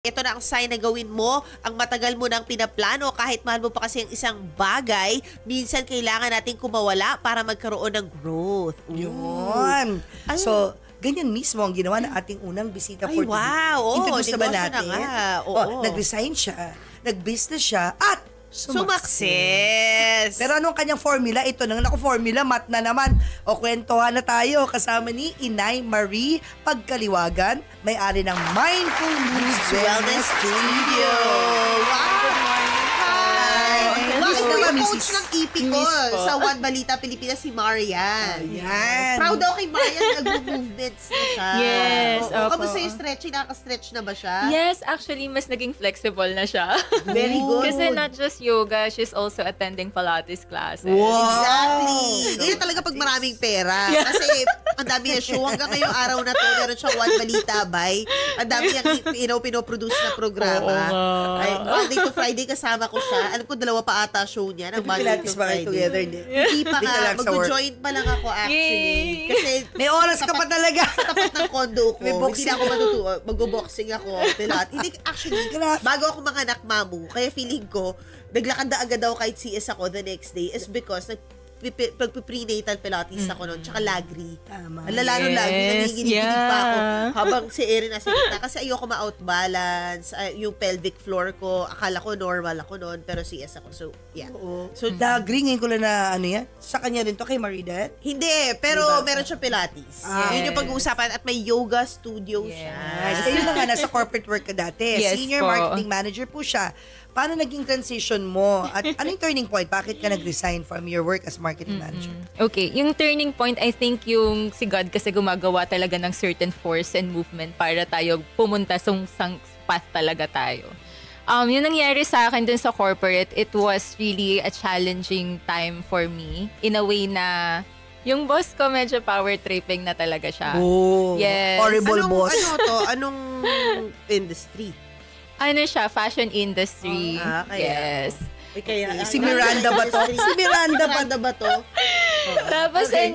Ito na ang sign na gawin mo ang matagal mo nang pinaplano kahit mahal mo pa kasi ang isang bagay, minsan kailangan natin kumawala para magkaroon ng growth. Yun. So, ganyan mismo ang ginawa ng ating unang bisita for today. Wow. Introduce naman negosyo natin. na nga. Oo. Nag-resign siya, nag-business siya, at sumakses. Pero anong kanyang formula? Ito nang formula, mat na naman. O kwentuhan na tayo kasama ni Inay Marie Pagkaliwagan, may-ari ng Mindful Moods Wellness Studio. Wow! Yung coach Mrs. ng Ipicol sa One Balita Pilipinas, si Marian. Ayan. Proud ako kay Marian, nag-movements na siya. Yes, Oo. opo. Kamusta yung stretching? Nakaka-stretch na ba siya? Yes, actually, mas naging flexible na siya. Very good. Kasi not just yoga, she's also attending Pilates classes. Wow. Exactly. Ganyan talaga pag maraming pera. Kasi ang dami niya show. Hanggang ngayong araw na to, meron siyang One Balita Bay. Ang dami niyang pinoproduce na programa. Oo. Ay, Monday to Friday kasama ko siya. Alam ko, dalawa pa ata show niya ng Monday Pilates to ba kayo Friday. together? Hindi. Hindi pa Hindi ka nga. lang sa work. Mag-join pa lang ako actually. Yay! Kasi May oras ka pa talaga. tapat ng condo ko. May Hindi boxing. na ako matutuwa. Mag-boxing ako. Pilates. Hindi, actually, Grabe. bago ako manganak, mamu, kaya feeling ko, naglakad na agad ako kahit CS ako the next day is because pagpiprenatal Pilates ako noon, tsaka lagri. Tama. Lalo Yes, lagri, nanginginig pa ako yeah. habang si Erin nasa gitna. Kasi ayoko ma-outbalance, yung pelvic floor ko, akala ko normal ako noon, pero CS ako. So, yeah. Oo. So, Dagri, ngayon ko lang na sa kanya rin to kay Maridet. hindi, pero Diba? meron siya Pilates. Ah. Yun yung pag-uusapan at may yoga studio Yes. siya. Ayun na nga, nasa corporate work ka dati. Yes Senior po. marketing manager po siya. Paano naging transition mo? At anong turning point? Bakit ka nag-resign from your work as marketing manager? Okay, yung turning point, I think yung si God kasi gumagawa talaga ng certain force and movement para tayo pumunta sa path talaga tayo. Yung nangyari sa akin dun sa corporate, it was really a challenging time for me. In a way na yung boss ko medyo power tripping na talaga siya. Oh, Yes. horrible boss. Ano to? Anong industry? Ano siya, fashion industry. Kaya. Yes. Si Miranda ba to? Si Miranda ba? Miranda ba to? Tapos Okay.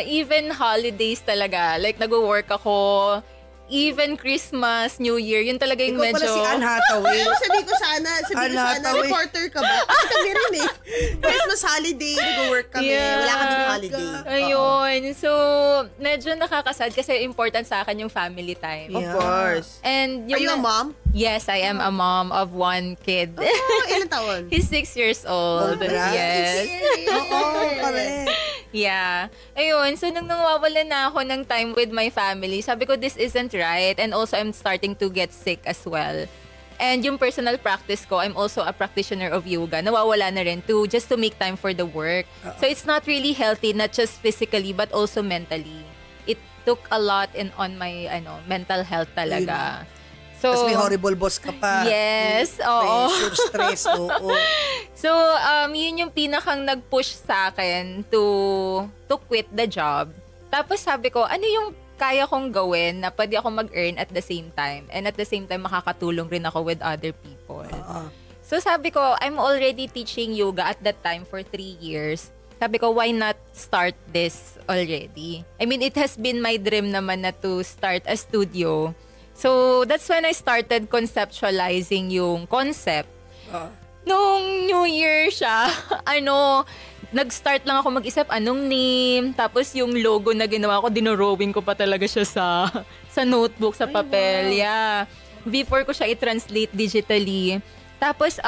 even holidays talaga. Like, nag-work ako. Even Christmas, New Year, yun talaga yung Ikaw medyo... pala si Anne Hathaway. Sabi ko sana, Hathaway. reporter ka ba? Kasi kami rin eh. Christmas holiday, nag-work kami. Yeah. Wala kaming holiday. Ayun. So, medyo nakakasad kasi important sa akin yung family time. Of Yeah. course. And Are you a mom? Yes, I am a mom of one kid. Ilan taon? He's 6 years old. Yes. Oo, correct. Yeah. Ayun, so nung nawawalan na ako ng time with my family, sabi ko this isn't right, and also I'm starting to get sick as well. And yung personal practice ko, I'm also a practitioner of yoga. Nawawala na rin just to make time for the work. So it's not really healthy, not just physically but also mentally. It took a lot on my mental health talaga. So, Tapos may horrible boss ka pa. yes, oo. Pressure, stress, oo. So, yun yung pinakang nag-push sa akin to quit the job. Tapos sabi ko, ano yung kaya kong gawin na pwede ako mag-earn at the same time? And at the same time, makakatulong rin ako with other people. So sabi ko, I'm already teaching yoga at that time for 3 years. Sabi ko, why not start this already? I mean, it has been my dream naman na to start a studio. So, that's when I started conceptualizing yung concept. Nung New Year siya, nag-start lang ako mag-isip anong name, tapos yung logo na ginawa ko, dinowing ko pa talaga siya sa notebook, sa papel. Wow. Yeah. Before ko siya i-translate digitally. Tapos,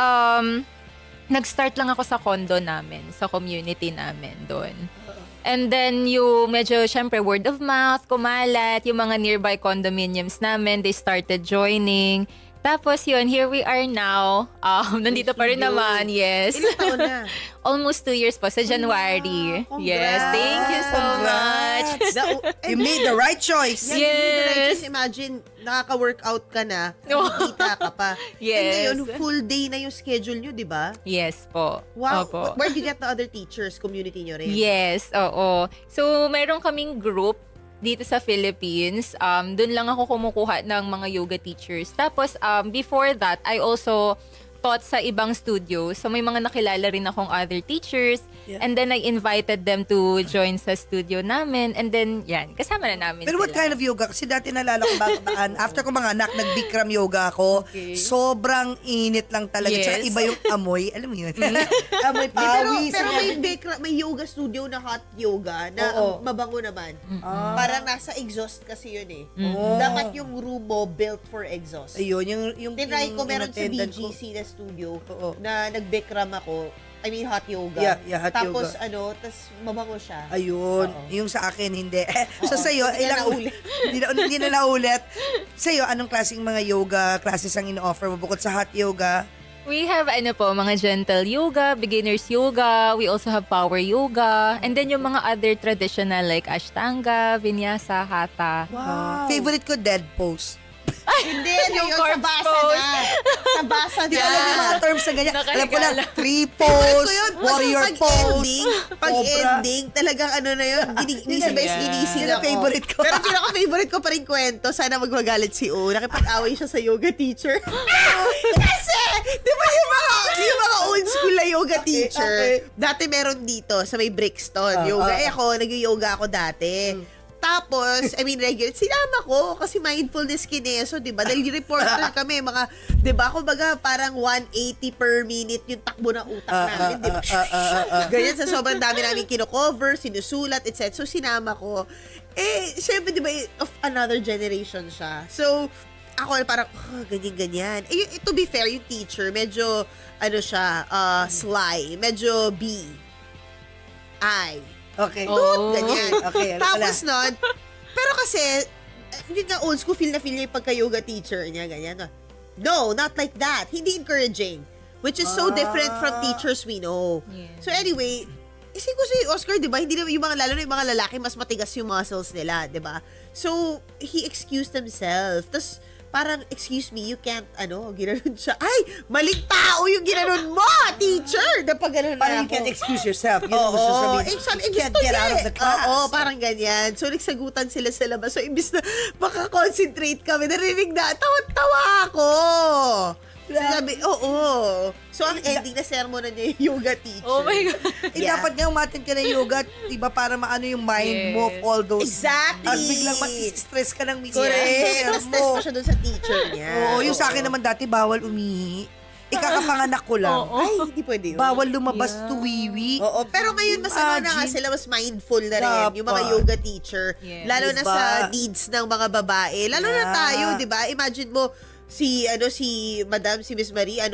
nag-start lang ako sa condo namin, sa community namin doon. And then, yung medyo, syempre, word of mouth, kumalat, yung mga nearby condominiums namin, they started joining. Tapos yun, here we are now. Nandito pa rin naman, yes. Ilang taon na? Almost 2 years po, sa January. Wow, Yes, thank you so much. You made the right choice. Yes. Just imagine, nakaka-workout ka na, No. nakikita ka pa. Yes. And ngayon, full day na yung schedule nyo, di ba? Yes po. Wow. Opo. Where do you get the other teachers? Community nyo rin? Yes, oo. So, meron kaming group dito sa Philippines. Doon lang ako kumukuha ng mga yoga teachers. Tapos, before that, I also taught sa ibang studios. So, may mga nakilala rin akong other teachers. Yeah. And then I invited them to join sa studio namin. And then, yan, kasama na namin Pero what sila. kind of yoga? Kasi dati nalala ko bago after ko mga anak, nag-Bikram yoga ako. Okay. Sobrang init lang talaga. Yes. Tsaka iba yung amoy. Alam mo yun? Amoy Pero, pawis. pero may yoga studio na hot yoga na Oo. mabango naman. Parang nasa exhaust kasi yun eh. Oh. Dapat yung room mo built for exhaust. Ayun, yung Tinry ko, meron sa inattendant ko. BGC na studio Oo. na nag-Bikram ako. I mean, hot yoga. Yeah, hot Tapos, yoga. tapos mabango siya. Ayun. Oo. Yung sa akin, hindi. So, sa'yo, Hindi na naulit. hindi na naulit. Sa'yo, anong klaseng mga yoga classes ang in-offer mo bukod sa hot yoga? We have mga gentle yoga, beginners yoga. We also have power yoga. And then yung mga other traditional like Ashtanga, Vinyasa, Hatha. Wow. Favorite ko, dead pose. Hindi, Yung yun, corpse sa basa pose. na. Sa basa Hindi na. ko alam yung mga terms na ganyan. Alam ko na, Nakaligala. tree pose, Ko yun, warrior pag pose, ending, pag cobra. ending, talagang na yun, ginisibay, Yeah. ginising Yun ang ako. favorite ko. Pero pinaka-favorite ko pa rin kwento, sana magmagalit si O, nakipag-away siya sa yoga teacher. Kasi, di ba yung mga old school na yoga teacher, okay. dati meron dito sa may Brixton, yoga. Ako, nag-yoga ako dati. Tapos, I mean, regular, sinama ko kasi mindfulness kineso, di ba? Dahil reporter kami, mga, di ba, kumbaga parang 180 per minute yung takbo ng utak namin, di ba? Ganyan, sa sobrang dami namin kino-cover, sinusulat, etc. So, sinama ko. Syempre, di ba, of another generation siya. So, ako parang, ganyan-ganyan. To be fair, yung teacher, medyo, sly, medyo I. Okay. Oh. Ganyan. Okay, Tapos nun, pero kasi, yun nga old school, feel niya yung pagka-yoga teacher niya, ganyan. No, not like that. Hindi encouraging. Which is so different from teachers we know. Yeah. So anyway, isip ko si Oscar, di ba? Hindi na yung mga, lalo na yung mga lalaki, mas matigas yung muscles nila, di ba? So, he excused himself. Tapos, parang, excuse me, you can't, ginanon siya. Ay, maling tao yung ginanon mo, teacher! Napag gano'n na Parang you ako. can't excuse yourself. Yun ang Oo, gusto sabihin. sabi, You can't gusto get niya out of eh. the class. Oo, parang ganyan. So, nagsagutan sila sa labas. So, imbis na makakonsentrate kami, narinig na, tawa ako. So, sabi, oo. So, ang ending na sermonan niya yung yoga teacher. Oh my God. Yeah. Dapat nga umatin ka ng yoga, iba para maano yung mind mo of Yes. all those. Exactly. As biglang mag-stress ka ng mismo. Correct. Na-stress pa siya dun sa teacher niya. Oo, yung sa akin naman dati, bawal umihi. Ikakapanganak ko lang. Oo. Ay, hindi pwede yun. Bawal lumabas Yeah. tuwiwi. Oo, pero ngayon mas na nga Imagine. sila, mas mindful na rin yung mga Dapat. yoga teacher. Yes. Lalo na Diba? sa needs ng mga babae. Lalo na Yeah. tayo, 'di ba? Imagine mo si Madam, si Miss Marie, ang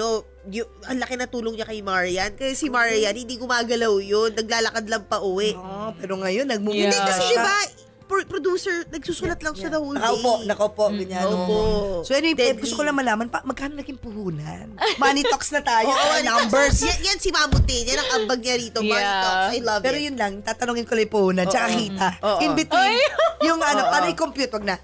laki na tulong niya kay Marian. Kasi si Marian, hindi gumagalaw yun. Naglalakad lang pa uwi. Pero ngayon, nagmumuli Hindi Yeah. kasi 'di ba, producer, nagsusulat lang siya the whole day. Nakaupo, ganyan. Opo. So anyway, Deadly. gusto ko lang malaman, magkano naging puhunan? Money talks na tayo. Oo, Numbers. Yan si Mamuti. Yan ang ambag niya rito. Money Yeah. talks. I love Pero it. yun lang, tatanungin ko lang yung puhunan, tsaka kita. Oo. In between, yung Oo. paano i-compute, wag na.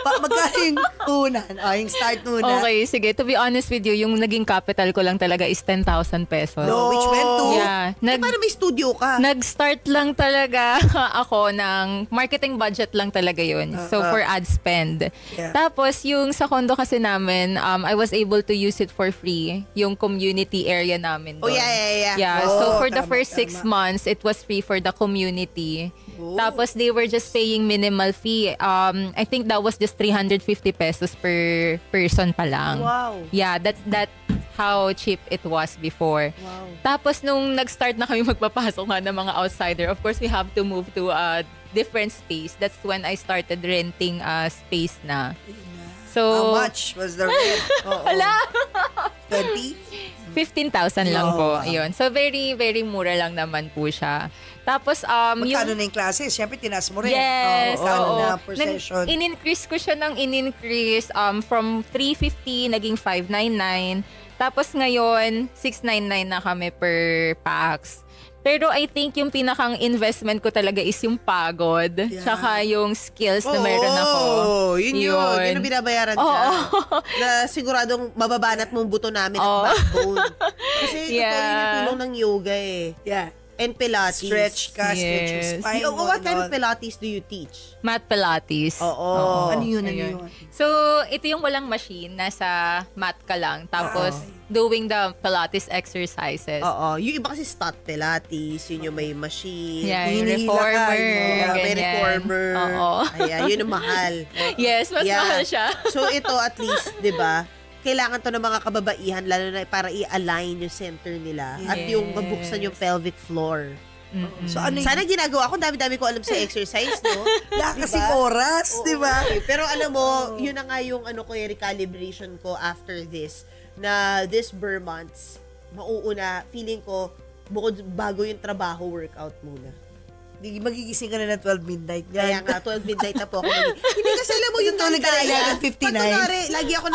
Magkano yung puhunan? Yung start muna. Okay, sige. To be honest with you, yung naging capital ko lang talaga is 10,000 pesos. No, which went to? Yeah. Paano may studio ka? Nag-start lang talaga ako ng marketing budget lang talaga yun. So, for ad spend. Yeah. Tapos, yung sa condo kasi namin, I was able to use it for free. Yung community area namin Oh, doon. yeah. Yeah, Oh, so for the tama, first 6 tama. months, it was free for the community. Oh. Tapos, they were just paying minimal fee. I think that was just 350 pesos per person pa lang. Wow. Yeah, that's how cheap it was before. Wow. Tapos nung nag-start na kami magpapasok nga ng mga outsider, of course we have to move to a different space. That's when I started renting a space na. So, How much was the rent? Hala! 20? 15,000 lang Oh, po. wow. Yun. So, very, very mura lang naman po siya. Tapos, Magkano na yung classes? Siyempre, tinaas mo rin. Yes. Magkano oo. na per session? In-increase ko siya ng in-increase from 350 naging 599. Tapos ngayon, 699 na kami per pax. Pero I think yung pinakang investment ko talaga is yung pagod. Yeah. Tsaka yung skills na meron ako. Yun. Yun ang binabayaran siya. Oo. Na siguradong mababanat mong buto namin ang Oo. backbone. Kasi totoo Yeah. yun yung tulong ng yoga eh. Yeah. And Pilates. Stretch ka, stretch yung Yes. spine mo. What kind and of Pilates do you teach? Mat Pilates. Oo. Ano yun? Ayun. So, ito yung walang machine. Nasa mat ka lang. Tapos, doing the Pilates exercises. Oo. Yung iba kasi stot Pilates, yun yung may machine. Yeah, yung Hinihila ka, reformer. May ganyan. reformer. Oo. Ayan, yun ang mahal. Yes, mas Yeah. mahal siya. So ito at least, 'di ba? Kailangan to ng mga kababaihan lalo na para i-align yung center nila at yung mabuksan yung pelvic floor. So ano Sana ginagawa ko, dami-dami ko alam sa exercise, no? Wala Diba? kasing oras, Oo, di ba? okay. Pero alam mo, yun na nga yung recalibration ko after this, na this Burr months, mauuna, feeling ko, bukod bago yung trabaho, workout muna. Magigising ka na ng 12 midnight. Kaya nga, 12 midnight na po ako. Hindi kasi alam mo yung Tutulog ka na gandaya. 11:59. Pag kunwari, lagi ako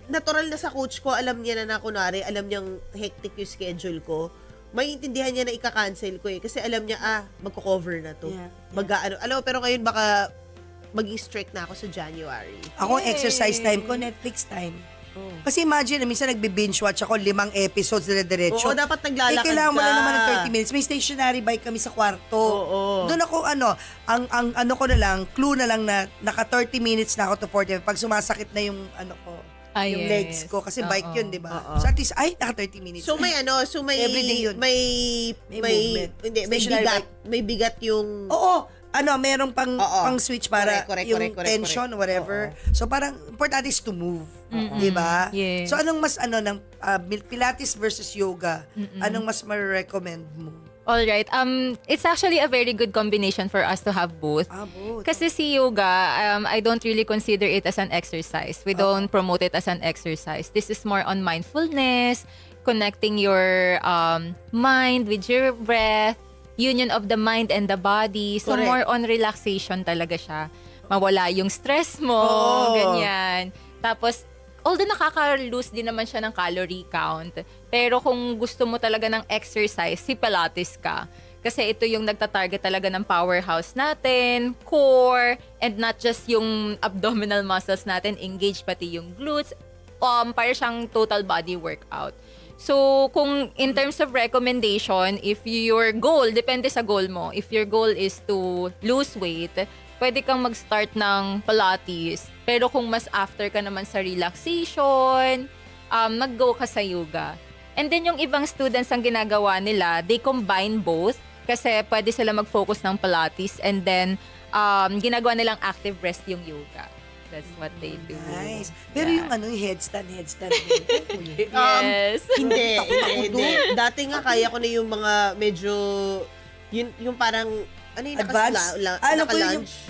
natural na sa coach ko, alam niya na kunwari, alam niyang hectic yung schedule ko. Maiintindihan niya na ika-cancel ko eh. Kasi alam niya, magko-cover na to. Yeah. Alam mo, pero ngayon baka maging strict na ako sa January. Ako, exercise time ko, Netflix time. Kasi imagine, minsan nagbe-binge watch ako 5 episodes na diretso. Oo, dapat naglalakad kailangan mo ka. lang naman ng 30 minutes. May stationary bike kami sa kwarto. Oo. Doon ako, ang ko na lang, clue na lang na naka 30 minutes na ako to 40. Pag sumasakit na yung, yung yes. legs ko. Kasi bike yun, di ba? Oo. So at least, naka 30 minutes. So may Everyday yun. may movement. hindi, may Stationary bigat, bike. may bigat yung merong pang switch para Correct, yung correct. tension, whatever. So parang important is to move. Di ba? Yes. So anong mas ng Pilates versus yoga? Anong mas ma-recommend mo? All right. It's actually a very good combination for us to have both. Both. Kasi si yoga, I don't really consider it as an exercise. We don't promote it as an exercise. This is more on mindfulness, connecting your mind with your breath, union of the mind and the body. So Correct. more on relaxation talaga siya. Mawala yung stress mo, ganyan. Tapos, although nakaka-lose din naman siya ng calorie count, pero kung gusto mo talaga ng exercise, si Pilates ka. Kasi ito yung nagtatarget talaga ng powerhouse natin, core, and not just yung abdominal muscles natin, engage pati yung glutes. Para siyang total body workout. So, kung in terms of recommendation, if your goal, depende sa goal mo, if your goal is to lose weight, pwede kang mag-start ng Pilates. Pero kung mas after ka naman sa relaxation, mag-go ka sa yoga. And then yung ibang students ang ginagawa nila, they combine both kasi pwede sila mag-focus ng Pilates and then ginagawa nilang active rest yung yoga. That's what they do. Nice. Pero Yeah. yung headstand. Yes. Hindi. Dati nga kaya ko na yung mga medyo yung parang ano yung Advance? Alam ko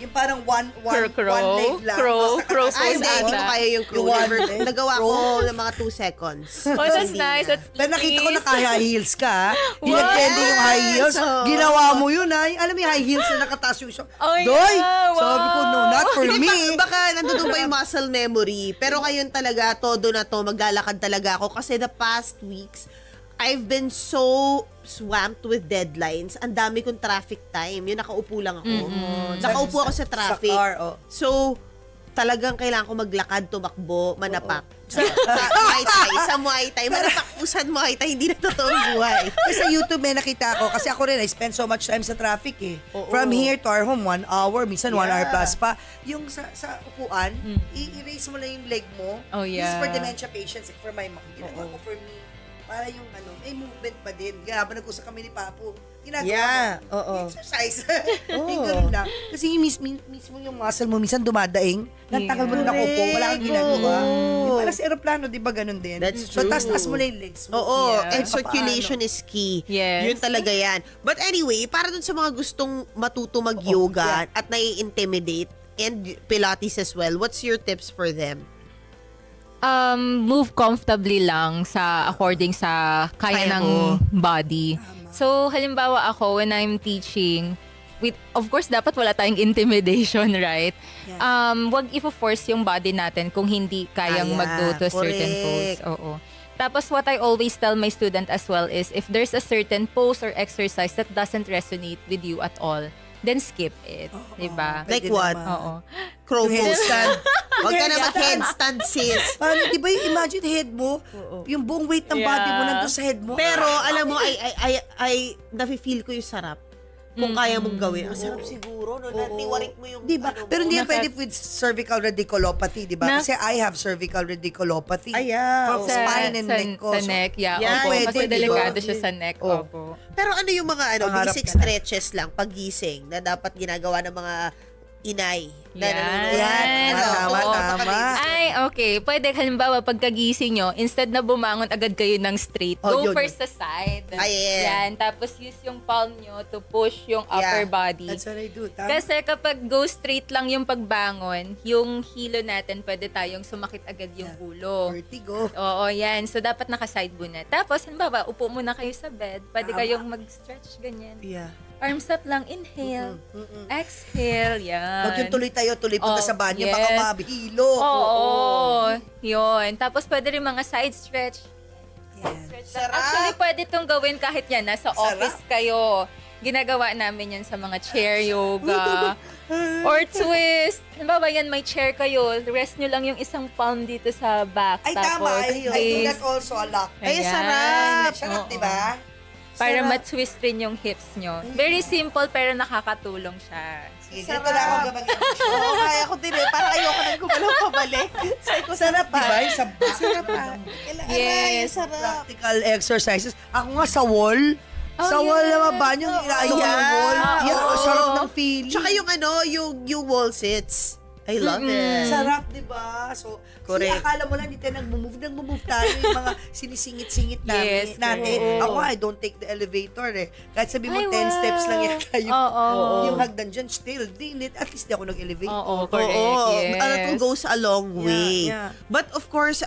yung parang one Crow. leg lang. Crow. Basta Crow nakataas Ay, hindi. pose Hindi ata. ko kaya yung crew. Yung one Never. leg. Nagawa ko Crow. ng mga 2 seconds. Oh, that's Hindi nice. na. That's Pero nakita ko nice. naka-high heels ka. Wow. Ginag-trending yung high heels. So- Ginawa mo yun, ay. Alam mo yung high heels na nakataas yung isa. Oh, yeah. Doy! Wow. Sabi ko, no, not for Hindi, me. baka nandun pa yung muscle memory. Pero ngayon talaga, todo na to, maglalakad talaga ako. Kasi the past weeks, I've been so swamped with deadlines. Ang dami kong traffic time. Yung nakaupo lang ako. Nakaupo ako sa traffic. Sa car, So, talagang kailangan ko maglakad, tumakbo, manapak. Sa Muay Thai. Sa Muay Thai. Manapak Muay Thai. Hindi na totoong buhay. Kasi sa YouTube may nakita ako. Kasi ako rin, I spend so much time sa traffic eh. Oo. From here to our home, 1 hour. Minsan 1 hour Yeah. plus pa. Yung sa upuan, i-erase mo lang yung leg mo. Oh, This is yeah. for dementia patients. For my mom. Ginagawa ko for me. Para yung may movement pa din. Kaya habang nag-usap kami ni Papo, ginagawa Yeah, mo. oo. Exercise. Yung ganun lang. Kasi yung mismo yung muscle mo, minsan dumadaing. Nagtagal mo na nakaupo, wala kang ginagawa. Oo. Yung parang sa aeroplano, di ba ganun din? That's So, true. taas mo lang yung legs mo. Oo, Yeah. and circulation is key. Yes. Yun talaga yan. But anyway, para dun sa mga gustong matuto mag-yoga at nai-intimidate and Pilates as well, what's your tips for them? Move comfortably lang according sa kaya Kaya ng mo. body. So, halimbawa ako, when I'm teaching, of course, dapat wala tayong intimidation, right? Wag i-force yung body natin kung hindi kayang Kaya, mag-go to a certain correct. pose. Oo. Tapos, what I always tell my student as well is, if there's a certain pose or exercise that doesn't resonate with you at all, then skip it. Diba? Like Pwede what? naman. Oo. Crow Yung pose. headstand. Huwag ka na mag-headstand, sis. Paano, di ba yung imagine head mo, yung buong weight ng body mo Yeah. nandun sa head mo. Pero, alam mo, nafe-feel ko yung sarap. Kung kaya mong gawin. Ang sarap siguro, no? Natiwarik mo yung Diba? ano mo. Pero hindi yan pwede with cervical radiculopathy, di ba? Na- Kasi I have cervical radiculopathy. From spine and neck ko. Sa So, neck, yeah. Yeah, Opo, pwede, kasi diba? delikado siya sa neck. Oh. Opo. Pero ano yung mga Pangarap basic ka na. stretches lang pagising na dapat ginagawa ng mga inay na Yan. nanonood? Yan. Tama, Oo, tama. nakalinis. Ay, okay. Pwede, halimbawa, pagkagising nyo, instead na bumangon agad kayo ng straight, Oh, go yun, first sa side. Ay, yeah. Yan. Tapos use yung palm nyo to push yung upper Yeah. body. That's what I do. Tama. Kasi kapag go straight lang yung pagbangon, yung hilo natin, pwede tayong sumakit agad yung ulo. Vertigo. Oo, yan. So, dapat naka-side muna. Tapos, halimbawa, upo muna kayo sa bed. Pwede Tama. kayong mag-stretch ganyan. Yeah. Arms up lang. Inhale. Exhale. Yan. Huwag yung tuloy punta Oh, sa banyo, yes. baka mabihilo. Oo. Yun. Tapos, pwede rin mga side stretch. Yan. Sarap. Actually, pwede itong gawin kahit yan. Nasa office kayo. Ginagawa namin yan sa mga chair yoga. Or twist. Halimbawa yan, may chair kayo. Rest nyo lang yung isang palm dito sa back. Ay, tama. I do twist. that also a lot. Ay, Ayan. sarap. Sarap, Oo. di ba? Para Sarap. ma-twist rin yung hips nyo. Very simple pero nakakatulong siya. Sige, Sarap. ganito na ako gabag Oo, kaya ko din eh. Parang ayoko nang gumalaw pabalik. Sabi ko, Sarap, di ba? Yung sa back. Sarap pa. Yes. Sarap. Practical exercises. Ako nga sa wall. Sa wall na mabanyo, inaayos ko ng wall. Yeah, Oo. sarap ng feeling. Tsaka yung yung wall sits. I love it. Sarap, di ba? So, Correct. akala mo lang, hindi tayo nag-move tayo yung mga sinisingit-singit Yes, natin. oo. Ako, I don't take the elevator eh. Kahit sabi mo, Ay, 10 wow. steps lang yan tayo. Oo. Yung hagdan dyan, still, at least di ako nag-elevator. Oo, correct. Oo, Yes. ano to goes a long way. yeah. But of course,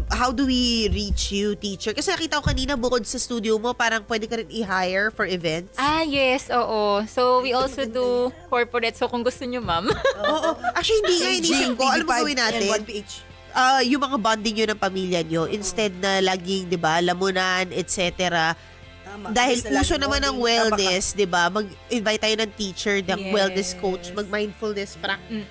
how do we reach you, teacher? Kasi nakita ko kanina, bukod sa studio mo, parang pwede ka rin i-hire for events. Yes, oo. So, we also do corporate. So, kung gusto nyo, ma'am. Oo. Actually, hindi nga inisip ko. Alam mo gawin natin? 1PH. Yung mga bonding nyo ng pamilya nyo, instead na laging, di ba, lamunan, etc. Tama. Dahil Kasi puso lagi naman ng bonding. wellness, di ba? Mag-invite tayo ng teacher, ng Yes. wellness coach, mag-mindfulness practice.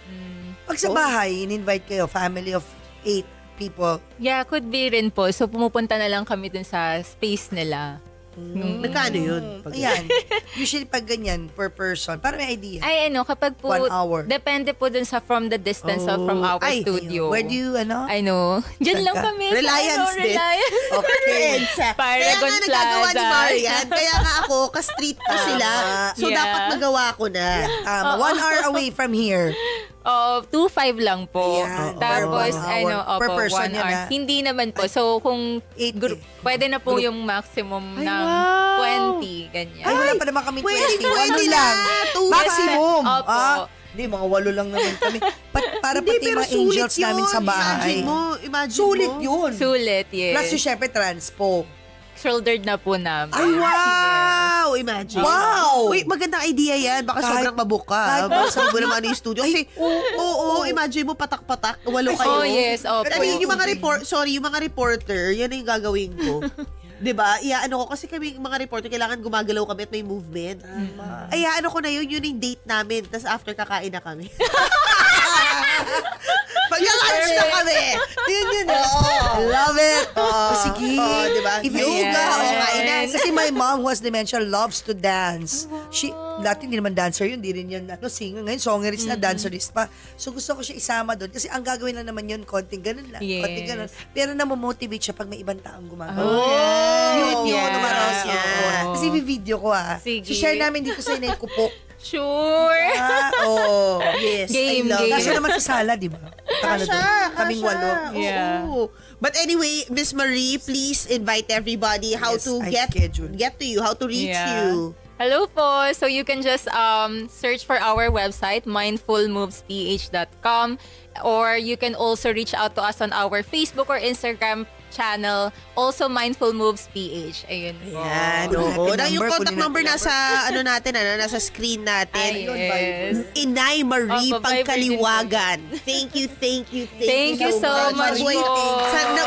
Pag sa bahay, in-invite kayo, family of 8 people. Yeah, could be rin po. So, pumupunta na lang kami dun sa space nila. Magkano yun? Ayan. Usually pag ganyan, per person, para may idea. Ay, kapag po, 1 hour. depende po dun sa from the distance of from our Ay, studio. Where do you, I know. Diyan Saan lang ka? kami. Reliance sa, din. Reliance. Okay. Kaya Paragon nga nagagawa ni Plaza. Marian. Kaya nga ako, ka-street ko sila. So, Yeah. dapat magawa ko na. 1 hour away from here. 2.5 lang po. Ayan. Tapos, Per 1 hour. Per person 1 yan, hour. ah. Hindi naman po. So, kung 8 pwede na po yung maximum Ay, ng wow. 20, ganyan. Ay, wala pa naman kami 20 20. Walo na. lang. 2 Maximum. Opo. Hindi, mga 8 lang naman kami. Para Hindi, pati pero mga angels sulit namin yun. sa bahay. Imagine Sulit mo. yun. Sulit, yes. Plus yung syempre transpo. Shouldered na po namin. Ay, wow! Imagine. Wow! Uy, magandang idea yan. Baka Kahit- sobrang mabuka. kahit- Baka sabi mo naman ano yung studio. Kasi, oo, imagine mo patak-patak. 8 kayo. Oh, yes, opo. I mean, yung mga reporter, yan yung gagawin ko. 'Di ba? Ano ko kasi kami mga reporter kailangan gumagalaw kami at may movement. Ay, ano ko na yun yung date namin. Tapos after kakain na kami. Pag-lunch na kami. Yun. Love it. Sige. Diba? Yoga. Yes. Kain na. Kasi my mom who has dementia loves to dance. Dati hindi naman dancer yun. Hindi rin yan singer. Ngayon, songerist na, dancerist pa. So gusto ko siya isama doon. Kasi ang gagawin lang naman yun, konting ganun lang. Yes. Konting ganun. Pero namomotivate siya pag may ibang taong gumagawa. Oh, Yun, yeah. tumaras yun. Yeah. Kasi video ko Sige. share namin dito sa inay kupo. Sure. Oo. Yes, Game, I love game. Kaso naman sa sala, di ba? Takala doon. Kaming 8. Yeah. Oo. But anyway, Miss Marie, please invite everybody how Yes, to I get schedule. to you, how to reach Yeah. you. Hello po. So you can just search for our website, mindfulmovesph.com, or you can also reach out to us on our Facebook or Instagram channel, also Mindful Moves PH. Ayun po. Yan, Kunin oo. natin Yung number, contact kunin number natin nasa screen natin. Ay, yes. Inay Marie Opo, Viber din po. Pagkaliwagan. Thank you Thank you so much Wait, po. sana